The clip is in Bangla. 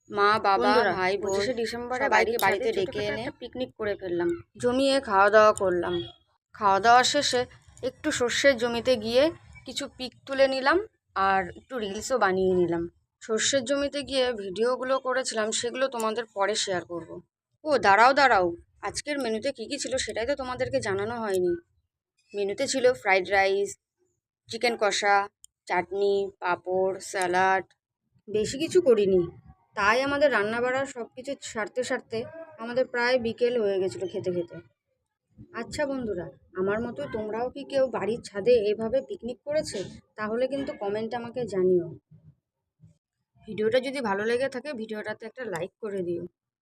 মা বাবা বন্ধুরা, ভাই বোন 25শে ডিসেম্বরে সবাইকে বাড়িতে ডেকে এনে পিকনিক করে ফেললাম, জমিয়ে খাওয়া দাওয়া করলাম। খাওয়া দাওয়া শেষে একটু সর্ষের জমিতে গিয়ে কিছু পিক তুলে নিলাম আর একটু রিলসও বানিয়ে নিলাম। সর্ষের জমিতে গিয়ে ভিডিওগুলো করেছিলাম, সেগুলো তোমাদের পরে শেয়ার করব। ও দাঁড়াও দাঁড়াও, আজকের মেনুতে কী কী ছিল সেটাই তো তোমাদেরকে জানানো হয়নি। মেনুতে ছিল ফ্রাইড রাইস, চিকেন কষা, চাটনি, পাঁপড়, স্যালাড। বেশি কিছু করিনি, তাই আমাদের রান্না বাড়া সব কিছু সারতে সারতে আমাদের প্রায় বিকেল হয়ে গেছিলো খেতে খেতে। আচ্ছা বন্ধুরা, আমার মতো তোমরাও কি কেউ বাড়ির ছাদে এভাবে পিকনিক করেছে? তাহলে কিন্তু কমেন্টে আমাকে জানিও। ভিডিওটা যদি ভালো লেগে থাকে ভিডিওটাতে একটা লাইক করে দিও।